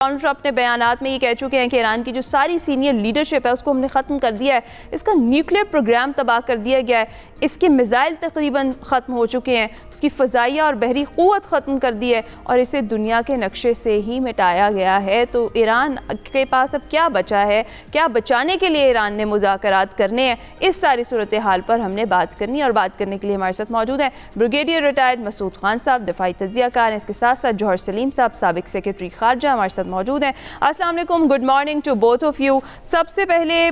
Donald Trump अपने बयानात में ये कह चुके हैं कि ईरान की जो सारी सीनियर लीडरशिप है उसको हमने ख़त्म कर दिया है, इसका न्यूक्लियर प्रोग्राम तबाह कर दिया गया है, इसके मिसाइल तकरीबन ख़त्म हो चुके हैं, उसकी फ़ज़ाइया और बहरी क़ुव्वत ख़त्म कर दी है और इसे दुनिया के नक्शे से ही मिटाया गया है। तो ईरान के पास अब क्या बचा है, क्या बचाने के लिए ईरान ने मुज़ाकरात करने हैं, इस सारी सूरत हाल पर हमने बात करनी है। और बात करने के लिए हमारे साथ मौजूद हैं ब्रिगेडियर रिटायर्ड मसूद खान साहब, दिफाई तज्ज़ियाकार हैं, इसके साथ साथ जौहर सलीम साहब, साबिक सेक्रेटरी खारजा हमारे साथ मौजूद हैं। अस्सलाम वालेकुम, good morning to both of you. सबसे पहले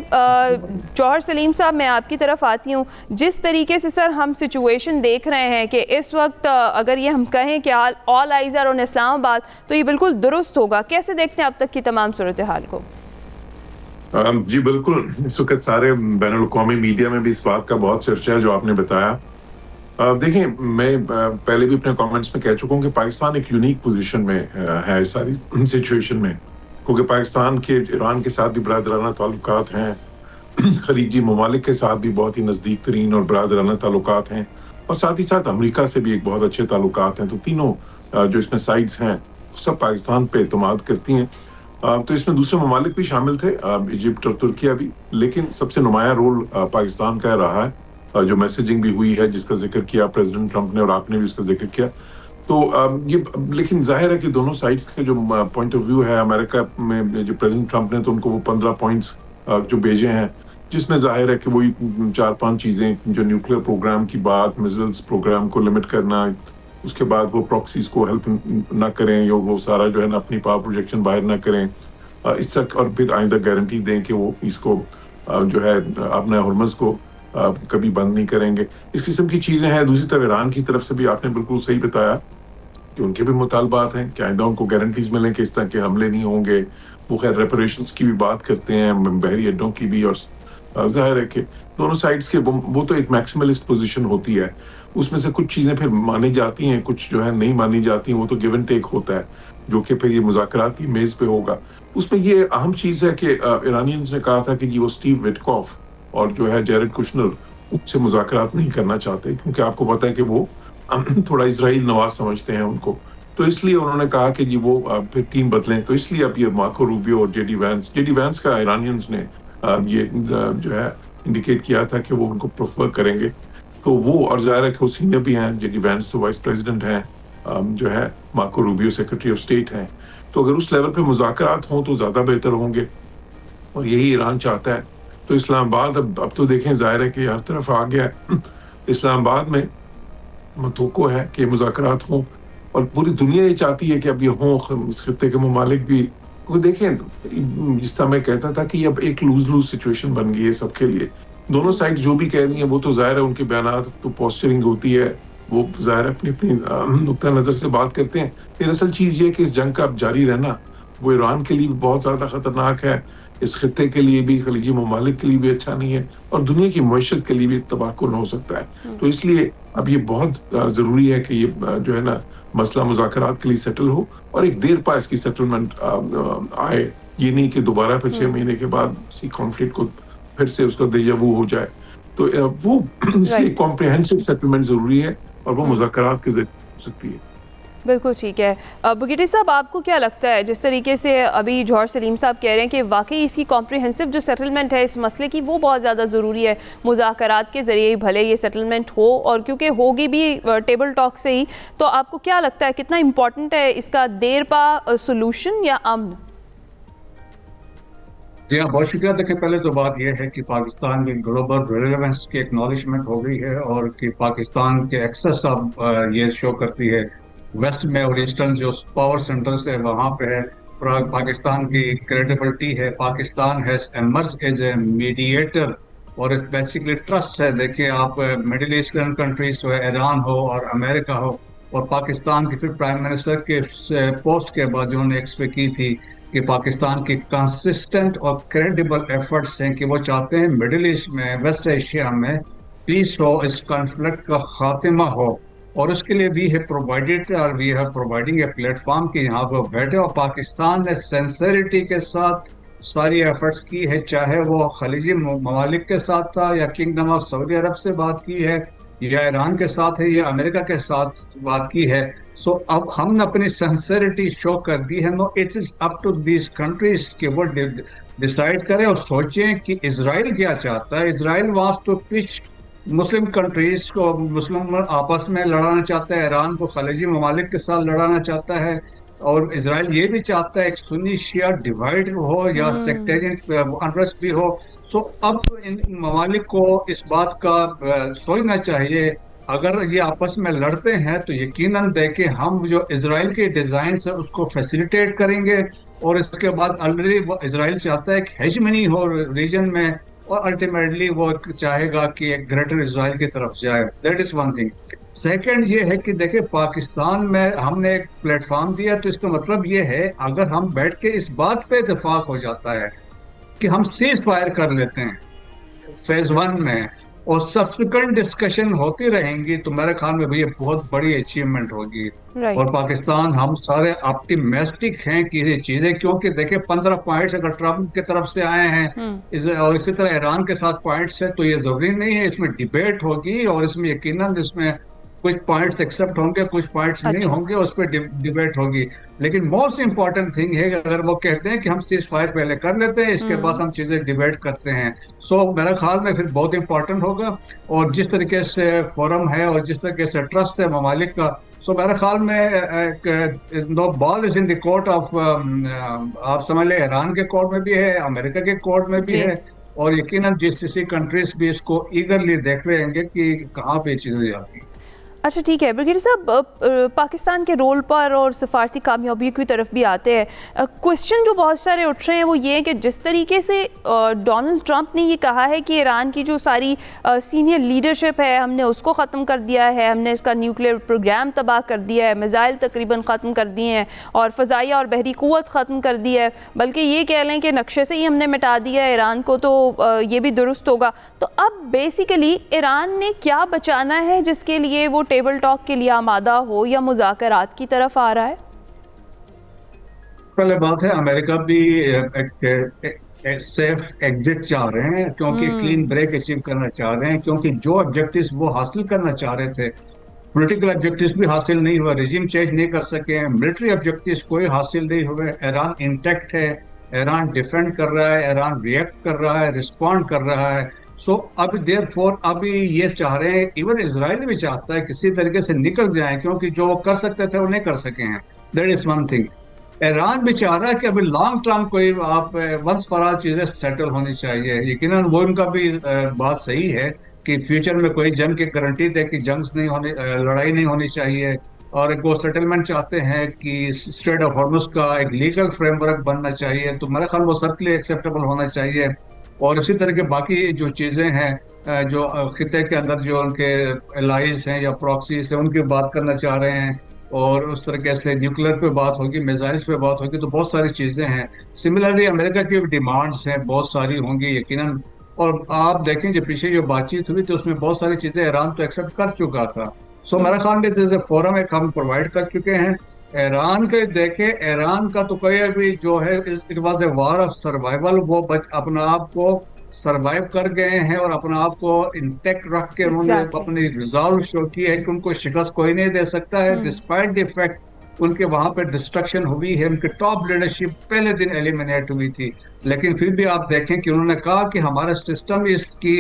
जौहर सलीम साहब, मैं आपकी तरफ आती हूँ। जिस तरीके से सर हम सिचुएशन देख रहे हैं कि इस वक्त अगर ये हम कहें कि all eyes are on Islamabad, तो ये बिल्कुल दुरुस्त होगा। कैसे देखते हैं अब तक की तमाम सूरत हाल को? जी बिल्कुल, इस वक्त सारे बैनुल-अक़वामी मीडिया में भी इस बात का बहुत चर्चा है जो आपने बताया। देखिए, मैं पहले भी अपने कमेंट्स में कह चुका हूँ कि पाकिस्तान एक यूनिक पोजीशन में है इस सारी सिचुएशन में, क्योंकि पाकिस्तान के ईरान के साथ भी बरादराना ताल्लुकात हैं, खलीजी ममालिक के साथ भी बहुत ही नज़दीक तरीन और बरादराना ताल्लुकात हैं, और साथ ही साथ अमेरिका से भी एक बहुत अच्छे ताल्लुकात हैं। तो तीनों जो इसमें साइड्स हैं सब पाकिस्तान पे एतमाद करती हैं। तो इसमें दूसरे ममालिक भी शामिल थे, इजिप्ट और तुर्किया भी, लेकिन सबसे नुमाया रोल पाकिस्तान का रहा है। जो मैसेजिंग भी हुई है जिसका जिक्र किया प्रेसिडेंट ट्रंप ने और आपने भी उसका जिक्र किया, तो ये लेकिन जाहिर है कि दोनों साइड्स के जो पॉइंट ऑफ व्यू है, अमेरिका में जो प्रेसिडेंट ट्रंप ने तो उनको वो 15 पॉइंट्स जो भेजे हैं, जिसमें जाहिर है कि वही 4-5 चीज़ें, जो न्यूक्लियर प्रोग्राम की बात, मिसाइल्स प्रोग्राम को लिमिट करना, उसके बाद वो प्रॉक्सीज को हेल्प ना करें, या वो सारा जो है ना अपनी पावर प्रोजेक्शन बाहर ना करें, इस तक, और फिर आइंदा गारंटी दें कि वो इसको जो है अपने हरमज़ को कभी बंद नहीं करेंगे। इस किस्म की चीज़ें हैं। दूसरी तरफ ईरान की तरफ से भी आपने बिल्कुल सही बताया कि उनके भी मुतालबात हैं कि आइंदा उनको गारंटीज मिलें कि इस तरह के हमले नहीं होंगे। वो खैर रेपरेशंस की भी बात करते हैं, बहरी अड्डों की भी, और जाहिर है कि दोनों साइड्स के वो तो एक मैक्सिमलिस्ट पोजीशन होती है, उसमें से कुछ चीज़ें फिर मानी जाती हैं, कुछ जो है नहीं मानी जाती हैं, वो तो गिव एंड टेक होता है, जो कि फिर ये मुज़ाकरात की मेज़ पे होगा। उसमें ये अहम चीज़ है कि ईरानियंस ने कहा था कि जी वो स्टीव विटकॉफ और जो है जेरेड कुशनर उससे मुज़ाकरात नहीं करना चाहते, क्योंकि आपको पता है कि वो थोड़ा इजराइल नवाज समझते हैं उनको, तो इसलिए उन्होंने कहा कि जी वो फिर टीम बदलें। तो इसलिए अब ये मार्को रूबियो और जेडी वैंस का ईरानियंस ने ये जो है इंडिकेट किया था कि वो उनको प्रेफर करेंगे। तो वो, और ज़ाहिर है कि वो सीनियर भी हैं, जेडी वैंस तो वाइस प्रेसिडेंट हैं, जो है Marco Rubio secretary of state हैं। तो अगर उस लेवल पे मुज़ाकरात हों तो ज़्यादा बेहतर होंगे, और यही ईरान चाहता है। तो इस्लामाबाद अब तो देखें, ज़ाहिर है कि हर तरफ आ गया है। इस्लामाबाद में मतवक्को है कि मुज़ाकरात हों, और पूरी दुनिया ये चाहती है कि अब ये हों। इस खित्ते के ममालिक भी, वो देखें, जिस तरह मैं कहता था कि अब एक लूज सिचुएशन बन गई है सबके लिए। दोनों साइड जो भी कह रही हैं वो तो ज़ाहिर है उनके बयानात तो पोस्चरिंग होती है, वो ज़ाहिर है अपनी अपनी नुक्ता नज़र से बात करते हैं। लेकिन असल चीज़ ये है कि इस जंग का अब जारी रहना वो ईरान के लिए भी बहुत ज़्यादा ख़तरनाक है, इस खित्ते के लिए भी, खलीजी ममालिक के लिए भी अच्छा नहीं है, और दुनिया की मईशत के लिए भी तबाहकुन हो सकता है। तो इसलिए अब ये बहुत ज़रूरी है कि ये जो है ना मसला मुज़ाकरात के लिए सेटल हो, और एक देर पा इसकी सेटलमेंट आए। ये नहीं कि दोबारा फिर 6 महीने के बाद इसी कॉन्फ्लिक्ट को फिर से उसका देजावू हो जाए। तो वो इसलिए कॉम्प्रिहेंसिव सेटलमेंट ज़रूरी है, और वो मुज़ाकरात के ज़रिए हो सकती है। बिल्कुल ठीक है। ब्रिगेडियर साहब, आपको क्या लगता है, जिस तरीके से अभी जौहर सलीम साहब कह रहे हैं कि वाकई इसकी कॉम्प्रिहेंसिव जो सेटलमेंट है इस मसले की, वो बहुत ज़्यादा ज़रूरी है, मुज़ाकरात के ज़रिए भले ये सेटलमेंट हो, और क्योंकि होगी भी टेबल टॉक से ही, तो आपको क्या लगता है कितना इम्पोर्टेंट है इसका देर पा सोल्यूशन या अमन? जी हाँ, बहुत शुक्रिया। देखिए, पहले तो बात यह है कि पाकिस्तान की ग्लोबल रेलेवेंस की एक्नॉलेजमेंट हो गई है, और कि पाकिस्तान के एक्सेस अब ये शो करती है वेस्ट में, और ईस्टर्न जो पावर सेंटर्स है वहाँ पे है पाकिस्तान की क्रेडिबिलिटी है। Pakistan has emerge as a mediator, और बेसिकली ट्रस्ट है। देखिए आप, मिडिल ईस्टर्न कंट्रीज हो, ईरान हो और अमेरिका हो, और पाकिस्तान के फिर प्राइम मिनिस्टर के पोस्ट के बाद जो उन्होंने एक्सपेक्ट की थी कि पाकिस्तान की कंसिस्टेंट और क्रेडिबल एफर्ट्स हैं कि वो चाहते हैं मिडिल ईस्ट में, वेस्ट एशिया में पीस हो, इस कॉन्फ्लिक्ट का खात्मा हो, और उसके लिए वी हैव प्रोवाइडेड, और we have providing a platform कि यहाँ पर बैठे। और पाकिस्तान ने सिंसेरिटी के साथ सारी एफर्ट्स की है, चाहे वो खलीजी ममालिक के साथ था या किंगडम ऑफ सऊदी अरब से बात की है, या ईरान के साथ है या अमेरिका के साथ बात की है। सो अब हमने अपनी सिंसेरिटी शो कर दी है। No, it is up to these countries कि वो डिसाइड करें और सोचें कि इजराइल क्या चाहता है। Israel wants to pitch Muslim countries को, मुस्लिम आपस में लड़ाना चाहता है, ईरान को खलीजी ममालिक के साथ लड़ाना चाहता है, और इजराइल ये भी चाहता है एक सुन्नी शिया डिवाइड हो या सेक्टेरियन अनरेस्ट भी हो। सो अब इन ममालिक को इस बात का सोचना चाहिए, अगर ये आपस में लड़ते हैं तो यकीनन देखें हम जो इजराइल के डिजाइन है उसको फैसिलिटेट करेंगे, और इसके बाद ऑलरेडी वो इजराइल चाहता है कि हेजमनी हो रीजन में, और अल्टीमेटली वो चाहेगा कि एक ग्रेटर इजराइल की तरफ जाए। That is one thing. Second ये है कि देखिए पाकिस्तान में हमने एक प्लेटफॉर्म दिया, तो इसका मतलब ये है अगर हम बैठ के इस बात पे इत्तेफाक हो जाता है कि हम सीज फायर कर लेते हैं फेज 1 में, और सब्सिक्वेंट डिस्कशन होती रहेंगी, तो मेरे ख्याल में भी ये बहुत बड़ी अचीवमेंट होगी। और पाकिस्तान, हम सारे ऑप्टिमिस्टिक हैं कि ये चीजें, क्योंकि देखिए 15 पॉइंट्स अगर ट्रम्प की तरफ से आए हैं और इसी तरह ईरान के साथ पॉइंट्स है, तो ये जरूरी नहीं है, इसमें डिबेट होगी और इसमें यकीनन इसमें कुछ पॉइंट्स एक्सेप्ट होंगे, कुछ पॉइंट्स नहीं होंगे, उस पर डिबेट होगी। लेकिन मोस्ट इंपॉर्टेंट थिंग है अगर वो कहते हैं कि हम सीज फायर पहले कर लेते हैं, इसके बाद हम चीजें डिबेट करते हैं, सो मेरे ख्याल में फिर बहुत इंपॉर्टेंट होगा। और जिस तरीके से फोरम है और जिस तरीके से ट्रस्ट है ममालिक का, सो मेरे ख्याल में no ball is in the court of, आप समझ लें ईरान के कोर्ट में भी है, अमेरिका के कोर्ट में भी है, और यकीनन जिस कंट्रीज भी इसको ईगरली देख रहे हैं कि कहाँ पे चीजें जाती हैं। अच्छा ठीक है ब्रिगेडियर साहब, पाकिस्तान के रोल पर और सफारती कामयाबी की तरफ भी आते हैं। क्वेश्चन जो बहुत सारे उठ रहे हैं वो ये है कि जिस तरीके से डोनाल्ड ट्रंप ने ये कहा है कि ईरान की जो सारी सीनियर लीडरशिप है हमने उसको ख़त्म कर दिया है, हमने इसका न्यूक्लियर प्रोग्राम तबाह कर दिया है, मिज़ाइल तकरीबन ख़त्म कर दिए हैं और फ़ज़ाइया और बहरी क़ुव्वत ख़त्म कर दी है, बल्कि ये कह लें कि नक्शे से ही हमने मिटा दिया है ईरान को, तो ये भी दुरुस्त होगा। तो अब बेसिकली ईरान ने क्या बचाना है जिसके लिए वो टेबल टॉक के लिए आमादा हो या मुज़ाकरात की तरफ आ रहा है? पहले बात है अमेरिका भी एक सेफ एग्जिट चाह रहे हैं, क्योंकि क्लीन ब्रेक अचीव करना चाह रहे हैं, क्योंकि जो ऑब्जेक्टिव्स वो हासिल करना चाह रहे थे, पॉलिटिकल ऑब्जेक्टिव्स भी हासिल नहीं हुआ, रिजीम चेंज नहीं कर सके, मिलिट्री ऑब्जेक्टिव्स कोई हासिल नहीं हुए, ईरान इंटैक्ट है, ईरान डिफेंड कर रहा है, ईरान रिएक्ट कर रहा है, रिस्पॉन्ड कर रहा है। सो अब देयरफॉर अभी ये चाह रहे हैं, इवन इजराइल भी चाहता है किसी तरीके से निकल जाए, क्योंकि जो वो कर सकते थे वो नहीं कर सके हैं। That is one thing. Iran भी चाह रहा है कि अभी लॉन्ग टर्म कोई आप वंस फॉर ऑल चीजें सेटल होनी चाहिए। यकीनन वो उनका भी बात सही है कि फ्यूचर में कोई जंग की गारंटी दे कि जंग नहीं होनी, लड़ाई नहीं होनी चाहिए, और एक वो सेटलमेंट चाहते हैं कि स्ट्रेट ऑफ हॉर्मुज़ का एक लीगल फ्रेमवर्क बनना चाहिए, तो मेरा ख्याल वो सबके लिए एक्सेप्टेबल होना चाहिए। और इसी तरह के बाकी जो चीज़ें हैं जो खिते के अंदर जो उनके एलाइज हैं या प्रॉक्सीज हैं उनकी बात करना चाह रहे हैं, और उस तरीके से न्यूक्लियर पे बात होगी, मिसाइल्स पे बात होगी, तो बहुत सारी चीज़ें हैं। सिमिलरली अमेरिका की डिमांड्स हैं, बहुत सारी होंगी यकीनन। और आप देखें जो पीछे जो बातचीत हुई तो उसमें बहुत सारी चीज़ें ईरान तो एक्सेप्ट कर चुका था। सो मेरे ख्याल में जैसे फोरम एक हम प्रोवाइड कर चुके हैं। ईरान के देखे, ईरान का तो कोई अभी जो है it was a war of survival, वो अपना आप को सर्वाइव कर गए हैं और अपना आप को इंटैक्ट रख के उन्होंने अपनी रिजॉल्व शो की है कि उनको शिकस्त कोई नहीं दे सकता है, डिस्पाइट द फैक्ट उनके वहां पे डिस्ट्रक्शन हुई है, उनकी टॉप लीडरशिप पहले दिन एलिमिनेट हुई थी। लेकिन फिर भी आप देखें कि उन्होंने कहा कि हमारा सिस्टम इसकी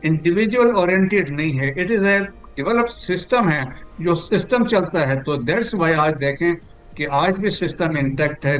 इंडिविजुअल ओरिएंटेड नहीं है, it is a develop system है, जो सिस्टम चलता है। तो दैट्स वाई आज देखें कि आज भी सिस्टम इंटैक्ट है,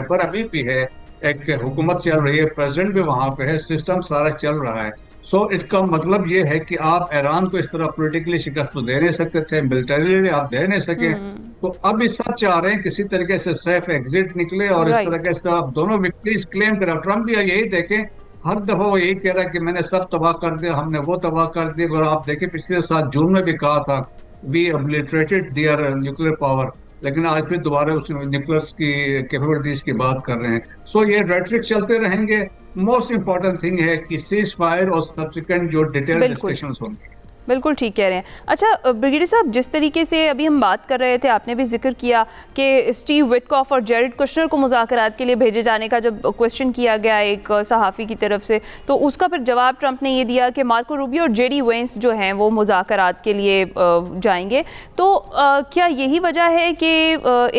पर अभी भी है, एक हुकूमत चल रही है, प्रेसिडेंट भी वहां पे है, सिस्टम सारा चल रहा है। सो इसका मतलब ये है कि आप ईरान को इस तरह पॉलिटिकली शिकस्त तो दे नहीं सकते थे, मिलिटरीली आप दे नहीं सके, तो अब इस सब चाह रहे हैं किसी तरीके से सेफ एग्जिट निकले और इस तरीके से आप दोनों विक्ट्रीज क्लेम करें। ट्रम्प भी यही देखें, हर दफा वो यही कह रहा है कि मैंने सब तबाह कर दिया, हमने वो तबाह कर दिया। और आप देखें पिछले साल जून में भी कहा था we obliterated their nuclear power, लेकिन आज फिर दोबारा उस न्यूक्लियर की कैपेबिलिटीज की बात कर रहे हैं। सो ये रेटरिक चलते रहेंगे। मोस्ट इंपॉर्टेंट थिंग है कि सीज फायर और सब्सिक्वेंट जो डिटेल डिस्कशंस होंगे। बिल्कुल ठीक कह रहे हैं। अच्छा ब्रिगेडियर साहब, जिस तरीके से अभी हम बात कर रहे थे, आपने भी जिक्र किया कि स्टीव विटकॉफ और जेरेड कुशनर को मुज़ाकरात के लिए भेजे जाने का जब क्वेश्चन किया गया एक सहाफ़ी की तरफ से, तो उसका फिर जवाब ट्रंप ने ये दिया कि मार्को रूबियो और जेडी वेंस जो हैं वो मुज़ाकरात के लिए जाएंगे। तो क्या यही वजह है कि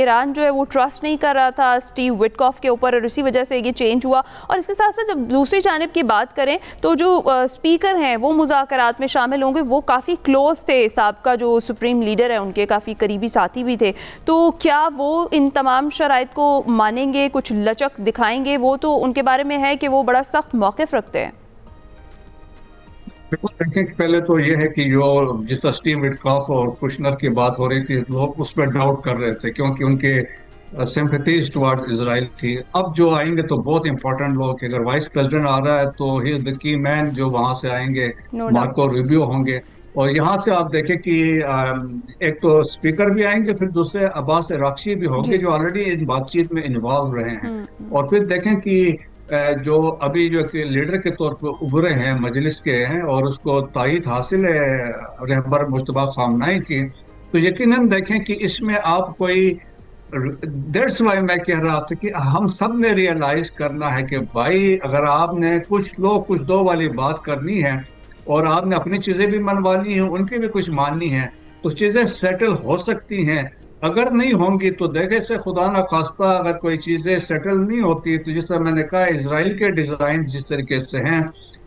ईरान जो है वो ट्रस्ट नहीं कर रहा था स्टीव विटकॉफ के ऊपर और इसी वजह से ये चेंज हुआ? और इसके साथ साथ जब दूसरी जानिब की बात करें तो जो स्पीकर हैं वो मुज़ाकरात में शामिल होंगे, वो काफ़ी क्लोज थे, साबका जो सुप्रीम लीडर है उनके काफ़ी करीबी साथी भी थे, तो क्या वो इन तमाम शराइत को मानेंगे, कुछ लचक दिखाएंगे? वो तो उनके बारे में है कि वो बड़ा सख्त मौक़िफ़ रखते हैं। बिल्कुल, देखें कि पहले तो ये है कि जो जिस तरह स्टीव विटकॉफ और कुशनर की बात हो रही थी, लोग उस पर डाउट कर रहे थे क्योंकि उनके सिंपैथीज टुवर्ड्स इजराइल थी। अब जो आएंगे तो बहुत इंपॉर्टेंट लोग, अगर वाइस प्रेसिडेंट आ रहा है तो he is the key man, जो वहां से आएंगे मार्को रूबियो होंगे। और यहाँ से आप देखें कि एक तो स्पीकर भी आएंगे, फिर दूसरे अब्बास अराक्ची भी होंगे जो ऑलरेडी इस बातचीत में इन्वॉल्व रहे हैं। और फिर देखें कि जो अभी जो कि लीडर के तौर पर उभरे हैं मजलिस के हैं और उसको तायीद हासिल है रहबर मुश्तबा खामनाई की, तो यकीनन देखें कि इसमें आप कोई, दैट्स वाई मैं कह रहा था कि हम सब ने रियलाइज करना है कि भाई अगर आपने कुछ लोग कुछ दो वाली बात करनी है और आपने अपनी चीजें भी मनवानी है, उनकी भी कुछ माननी है, तो चीजें सेटल हो सकती हैं। अगर नहीं होंगी तो देखे से खुदा ना खास्ता अगर कोई चीजें सेटल नहीं होती, तो जिस तरह मैंने कहा इजराइल के डिजाइन जिस तरीके से हैं,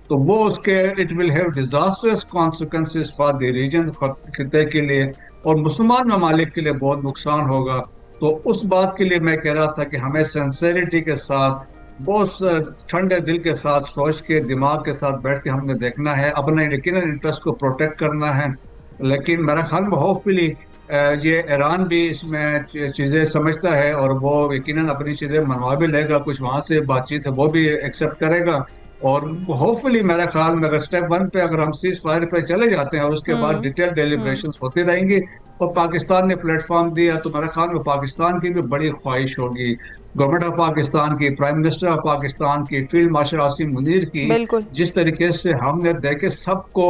तो वो उसके it will have disasters consequences for the region, खिते के लिए और मुसलमान ममालिक के लिए बहुत नुकसान होगा। तो उस बात के लिए मैं कह रहा था कि हमें सिंसेरिटी के साथ, बहुत ठंडे दिल के साथ, सोच के दिमाग के साथ बैठ के हमने देखना है, अपने यकीनन इंटरेस्ट को प्रोटेक्ट करना है। लेकिन मेरा ख्याल में होपफुली ये ईरान भी इसमें चीज़ें समझता है और वो यकीनन अपनी चीज़ें मनवा भी लेगा, कुछ वहाँ से बातचीत है वो भी एक्सेप्ट करेगा। और होपफुली मेरे ख्याल में अगर स्टेप 1 पे अगर हम सीज फायर पे चले जाते हैं और उसके बाद डिटेल डेलिब्रेशंस होती रहेंगी और पाकिस्तान ने प्लेटफॉर्म दिया, तो मेरे ख्याल में पाकिस्तान की भी बड़ी ख्वाहिश होगी, गवर्नमेंट ऑफ पाकिस्तान की, प्राइम मिनिस्टर ऑफ पाकिस्तान की, फील्ड मार्शल आसिम मुनीर की, जिस तरीके से हमने देखे सबको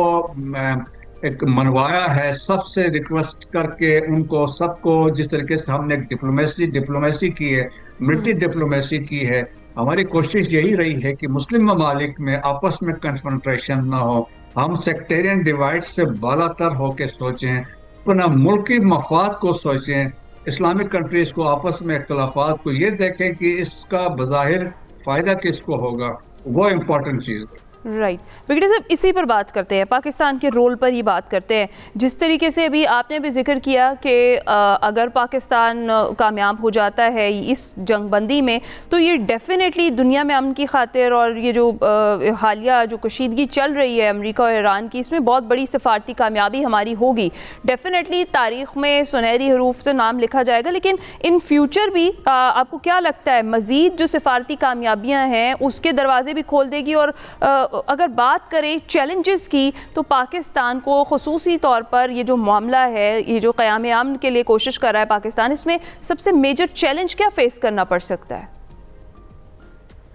एक मनवाया है, सबसे रिक्वेस्ट करके उनको सबको, जिस तरीके से हमने डिप्लोमेसी की है, मिलिट्री डिप्लोमेसी की है। हमारी कोशिश यही रही है कि मुस्लिम ममालिक में आपस में कन्फ्रंटेशन ना हो, हम सेक्टेरियन डिवाइड से बालातर होकर सोचें, अपना मुल्की मफाद को सोचें, इस्लामिक कंट्रीज को आपस में इख्तलाफात को ये देखें कि इसका बज़ाहिर फ़ायदा किसको होगा, वो इम्पोर्टेंट चीज़ है। राइट ब्रिगेडियर साहब, इसी पर बात करते हैं, पाकिस्तान के रोल पर ही बात करते हैं। जिस तरीके से अभी आपने भी जिक्र किया कि अगर पाकिस्तान कामयाब हो जाता है इस जंगबंदी में, तो ये डेफिनेटली दुनिया में अमन की खातिर और ये जो हालिया जो कशीदगी चल रही है अमेरिका और ईरान की, इसमें बहुत बड़ी सफारती कामयाबी हमारी होगी। डेफिनेटली तारीख़ में सुनहरी हरूफ से नाम लिखा जाएगा। लेकिन इन फ्यूचर भी आपको क्या लगता है मज़ीद जो सफारती कामयाबियाँ हैं उसके दरवाजे भी खोल देगी? और अगर बात करें चैलेंजेस की, तो पाकिस्तान को खुसूसी तौर पर ये जो मामला है, ये जो क़याम अमन के लिए कोशिश कर रहा है पाकिस्तान, इसमें सबसे मेजर चैलेंज क्या फेस करना पड़ सकता है?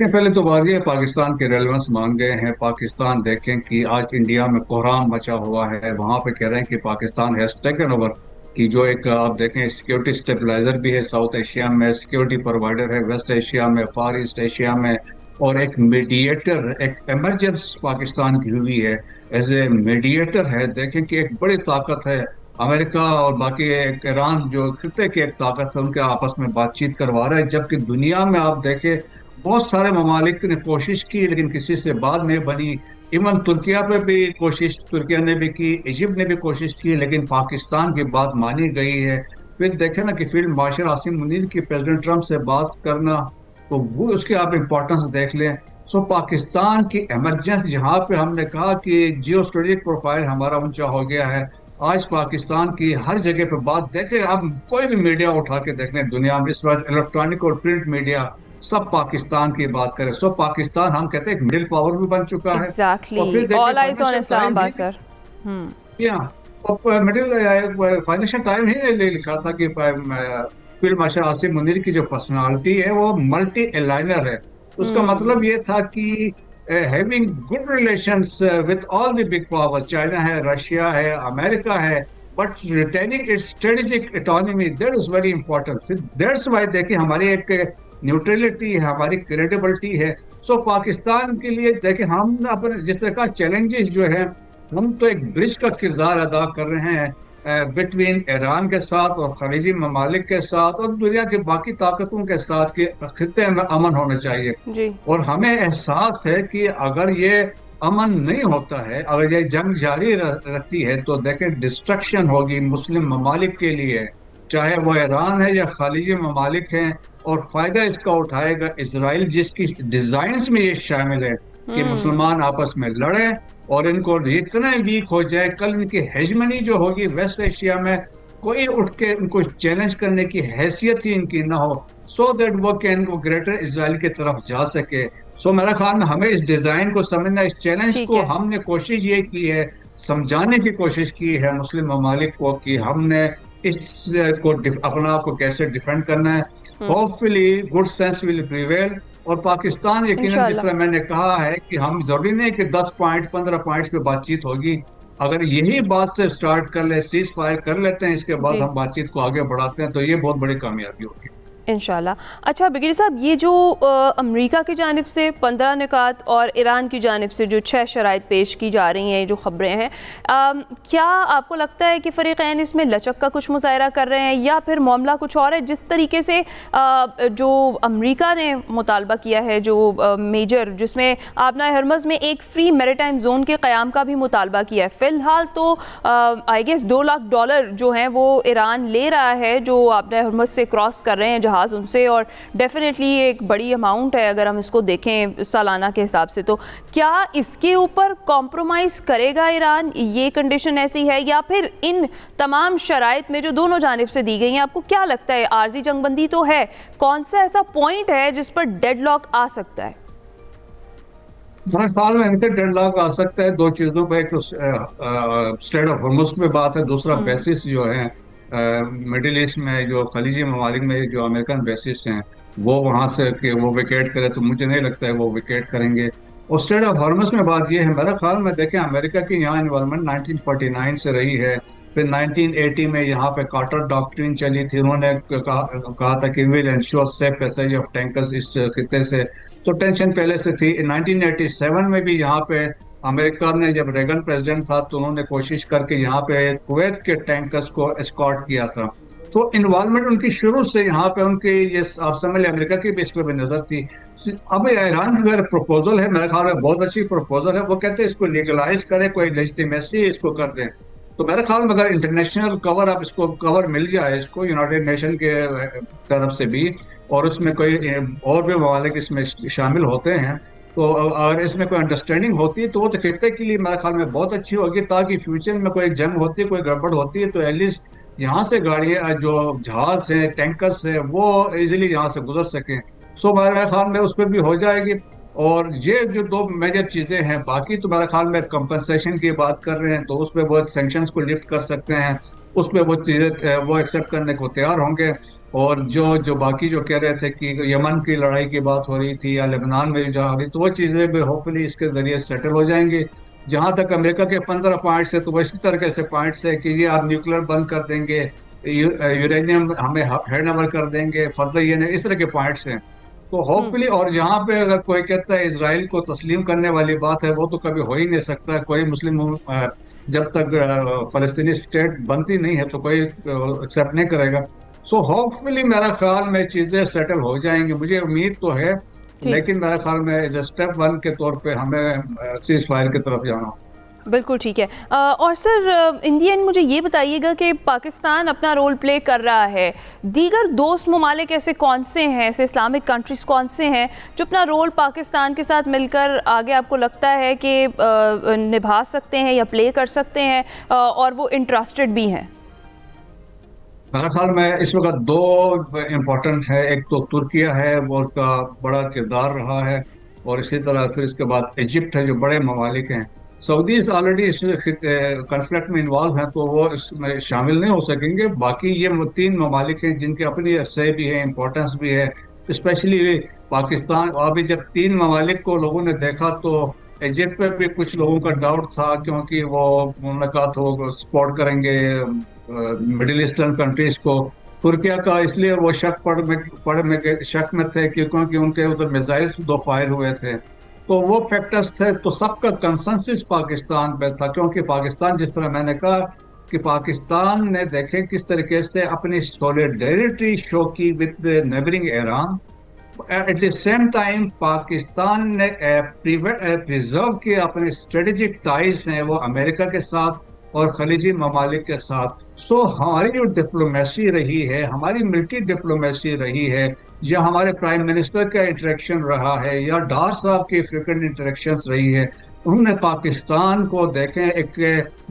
पहले तो वाज़ेह है पाकिस्तान के रेलेवेंस मान गए हैं। पाकिस्तान देखें कि आज इंडिया में कोहराम मचा हुआ है, वहाँ पे कह रहे हैं कि पाकिस्तान हैज़ टेकन ओवर, कि जो एक आप देखें सिक्योरिटी स्टेबलाइजर भी है साउथ एशिया में, सिक्योरिटी प्रोवाइडर है वेस्ट एशिया में, फार ईस्ट एशिया में, और एक मीडिएटर, एक एमरजेंस पाकिस्तान की हुई है, एज ए मीडिएटर है। देखें कि एक बड़ी ताकत है, अमेरिका और बाकी एक ईरान जो खिते की एक ताकत है, उनके आपस में बातचीत करवा रहा है। जबकि दुनिया में आप देखें बहुत सारे ममालिक ने कोशिश की लेकिन किसी से बात नहीं बनी। इवन तुर्किया पे भी कोशिश तुर्किया ने भी की, इजिप्ट ने भी कोशिश की, लेकिन पाकिस्तान की बात मानी गई है। फिर देखें ना कि फील्ड मार्शल आसिम मुनीर की प्रेसिडेंट ट्रंप से बात करना, तो वो उसके आप इम्पोर्टेंस देख लें। सो पाकिस्तान की इमरजेंसी, जहाँ पे हमने कहा कि जियो स्ट्रेटेजिक प्रोफाइल हमारा ऊंचा हो गया है, आज पाकिस्तान की हर जगह पे बात देखें, आप कोई भी मीडिया उठा के देख लें दुनिया में, इस वक्त इलेक्ट्रॉनिक और प्रिंट मीडिया सब पाकिस्तान की बात करें। सो पाकिस्तान हम कहते हैं मिडिल पावर भी बन चुका है। All eyes on Islamabad sir. Middle financial time ही ने लिखा था कि फील्ड मार्शल आसिम मुनीर की जो पर्सनालिटी है वो मल्टी एलाइनर है। उसका मतलब ये था कि having good relations with all the big powers, China है, रशिया है, अमेरिका है, but retaining it's strategic autonomy, that is very important. That's why देखिए हमारी एक न्यूट्रलिटी है, हमारी क्रेडिबिलिटी है। सो पाकिस्तान के लिए देखिए हम अपने जिस तरह का चैलेंजेस जो है, हम तो एक ब्रिज का किरदार अदा कर रहे हैं बिटवीन ईरान के साथ और खलीजी ममालिक के साथ और दुनिया की बाकी ताकतों के साथ कि खित्ते में अमन होना चाहिए। जी। और हमें एहसास है कि अगर ये अमन नहीं होता है, अगर ये जंग जारी रहती है, तो देखें डिस्ट्रक्शन होगी मुस्लिम ममालिक के लिए, चाहे वो ईरान है या खलीजी ममालिक हैं। और फायदा इसका उठाएगा इसराइल, जिसकी डिजाइन्स में ये शामिल है कि मुसलमान आपस में लड़े और इनको इतना वीक हो जाए, कल इनकी हेजमनी जो होगी वेस्ट एशिया में, कोई उठ के उनको चैलेंज करने की हैसियत ही इनकी ना हो, सो दैट वो कैन वो ग्रेटर इसराइल की तरफ जा सके। सो मेरा ख्याल में हमें इस डिजाइन को समझना, इस चैलेंज को हमने कोशिश ये की है, समझाने की कोशिश की है मुस्लिम ममालिक को कि हमने इस को अपना आप को कैसे डिफेंड करना है। Hopefully good sense will prevail. और पाकिस्तान यकीनन, जिस तरह मैंने कहा है कि हम जरूरी नहीं कि 10 पॉइंट 15 पॉइंट्स पे बातचीत होगी, अगर यही बात से स्टार्ट कर ले, सीज फायर कर लेते हैं, इसके बाद हम बातचीत को आगे बढ़ाते हैं, तो ये बहुत बड़ी कामयाबी होगी इंशाल्लाह। अच्छा ब्रिगेडियर साहब, ये जो अमेरिका की जानिब से 15 निकात और ईरान की जानिब से जो 6 शराइत पेश की जा रही हैं, जो ख़बरें हैं, क्या आपको लगता है कि फ़रीक़ैन इसमें लचक का कुछ मुज़ाहरा कर रहे हैं या फिर मामला कुछ और है? जिस तरीके से जो अमेरिका ने मुतालबा किया है, जो मेजर, जिसमें आबना हरमज़ में एक फ्री मैरीटाइम जोन के क़याम का भी मुतालबा किया है, फ़िलहाल तो आई गेस $2 लाख जो हैं वो ईरान ले रहा है, जो आबना हरमज़ से क्रॉस कर रहे हैं जहाज़ उनसे, और डेफिनेटली एक बड़ी अमाउंट है अगर हम इसको देखें सालाना के हिसाब से। तो क्या इसके ऊपर कॉम्प्रोमाइज़ करेगा ईरान? ये कंडीशन ऐसी है, या फिर इन तमाम शराइत में जो दोनों जानिब से दी गई हैं, आपको क्या लगता है? आर्जी जंगबंदी तो है, कौन सा ऐसा पॉइंट है जिस पर डेडलॉक आ सकता है? हर साल में इनके डेडलॉक आ सकता है दो चीज़ों पर, एक तो स्टेट ऑफ हॉर्मुज़ में बात है, दूसरा बेसिस जो है मिडिल ईस्ट में, जो खलीजी ममालिक में जो अमेरिकन बेसिस हैं, वो वहाँ से कि वो विकेट करे, तो मुझे नहीं लगता है वो विकेट करेंगे। और स्टेट ऑफ हॉर्मुज़ में बात ये है, मेरा ख्याल में देखें अमेरिका की यहाँ इन्वॉल्वमेंट 1949 से रही है, फिर 1980 में यहाँ पे कार्टर डॉक्ट्रिन चली थी, उन्होंने कहा था कि will ensure safe passage of tankers इस खित्ते से, तो टेंशन पहले से थी। 1987 में भी यहाँ पे अमेरिका ने, जब रेगन प्रेसिडेंट था, तो उन्होंने कोशिश करके यहाँ पे कुवैत के टैंकर्स को एस्कॉर्ट किया था। सो इन्वॉल्वमेंट उनकी शुरू से यहाँ पे उनकी, ये आप समझ लें, अमेरिका की भी इस पर नजर थी। अब ईरान का अगर प्रपोजल है, मेरे ख्याल में बहुत अच्छी प्रपोजल है, वो कहते हैं इसको लीगलाइज करें, कोई लेजिटिमेसी इसको कर दें। तो मेरे ख्याल में अगर इंटरनेशनल कवर, आप इसको कवर मिल जाए इसको यूनाइटेड नेशन के तरफ से भी, और उसमें कोई और भी ममालिक इसमें शामिल होते हैं, तो अगर इसमें कोई अंडरस्टैंडिंग होती है, तो वो तो खित्ते के लिए मेरे ख्याल में बहुत अच्छी होगी, ताकि फ्यूचर में कोई जंग होती है, कोई गड़बड़ होती है, तो एटलीस्ट यहाँ से गाड़ियाँ, जो जहाज है, टैंकर्स है, वो इजीली यहाँ से गुजर सकें। सो मेरे ख्याल में उस पर भी हो जाएगी। और ये जो दो मेजर चीज़ें हैं, बाकी तो मेरे ख्याल में कंपनसेशन की बात कर रहे हैं, तो उस पर वो सेंक्शंस को लिफ्ट कर सकते हैं, उस पर वो चीज़ें वो एक्सेप्ट करने को तैयार होंगे। और जो बाकी जो कह रहे थे कि यमन की लड़ाई की बात हो रही थी या लेबनान में जहाँ हो रही, तो वो चीज़ें भी होपफुली इसके ज़रिए सेटल हो जाएंगी। जहाँ तक अमेरिका के 15 पॉइंट्स है, तो वो इसी तरह से पॉइंट्स है कि ये आप न्यूक्लियर बंद कर देंगे, यूरेनियम हमें हैंड ओवर कर देंगे, फर्दर ये नहीं, इस तरह के पॉइंट्स हैं। तो होपफुली, और यहाँ पे अगर कोई कहता है इजराइल को तस्लीम करने वाली बात है, वो तो कभी हो ही नहीं सकता। कोई मुस्लिम जब तक फलस्तीनी स्टेट बनती नहीं है, तो कोई एक्सेप्ट नहीं करेगा। सो होपफुली मेरा ख्याल में चीज़ें सेटल हो जाएंगी, मुझे उम्मीद तो है, लेकिन मेरा ख्याल में एज ए स्टेप 1 के तौर पे हमें सीज फायर की तरफ जाना। बिल्कुल ठीक है। और सर, इंडियन मुझे ये बताइएगा कि पाकिस्तान अपना रोल प्ले कर रहा है, दीगर दोस्त ममालिक ऐसे कौन से हैं, ऐसे इस्लामिक कंट्रीज़ कौन से हैं जो अपना रोल पाकिस्तान के साथ मिलकर आगे आपको लगता है कि निभा सकते हैं या प्ले कर सकते हैं, और वो इंटरेस्टेड भी हैं? मेरे ख्याल में इस वक्त दो इम्पोर्टेंट है, एक तो तुर्किया है, वो उसका बड़ा किरदार रहा है, और इसी तरह फिर इसके बाद इजिप्ट है, जो बड़े ममालिक हैं। सऊदीज़ ऑलरेडी इस कॉन्फ्लिक्ट में इन्वॉल्व हैं, तो वो इसमें शामिल नहीं हो सकेंगे। बाकी ये 3 ममालिक हैं जिनके अपनी से भी है, इम्पोर्टेंस भी है, स्पेशली पाकिस्तान। अभी जब 3 ममालिक को लोगों ने देखा तो इजिप्ट पे भी कुछ लोगों का डाउट था, क्योंकि वो उन्होंने कहा था वो सपोर्ट करेंगे मिडिल ईस्टर्न कंट्रीज को। तुर्किया का इसलिए वो शक में थे क्योंकि उनके उधर मिसाइल्स 2 फायर हुए थे, तो वो फैक्टर्स थे। तो सबका कंसेंसस पाकिस्तान पे था, क्योंकि पाकिस्तान, जिस तरह मैंने कहा कि पाकिस्तान ने देखे किस तरीके से अपनी सॉलिडरिटी शो की with neighbouring Iran. At the same time Pakistan ने प्रिजर्व किए अपने स्ट्रेटेजिक टाइज हैं वो अमेरिका के साथ और खलीजी ममालिक के साथ। सो हमारी जो डिप्लोमेसी रही है, हमारी मिलिट्री डिप्लोमेसी रही है, या हमारे प्राइम मिनिस्टर का इंटरेक्शन रहा है, या डार साहब की फ्रिक्वेंट इंटरेक्शंस रही है, उन्होंने पाकिस्तान को देखें एक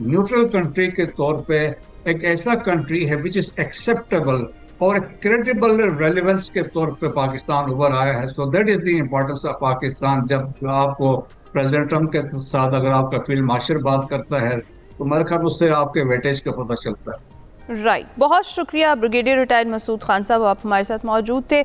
न्यूट्रल कंट्री के तौर पे, एक ऐसा कंट्री है विच इज एक्सेप्टेबल और क्रेडिबल रेलेवेंस के तौर पे पाकिस्तान उभर आया है। So that is the importance of Pakistan. जब आपको प्रेसिडेंट ट्रम्प के साथ अगर आपका फील्ड मार्शल बात करता है तो मेरे ख्याल उससे आपके वेटेज का पता चलता है। राइट, बहुत शुक्रिया ब्रिगेडियर रिटायर्ड मसूद खान साहब, आप हमारे साथ मौजूद थे।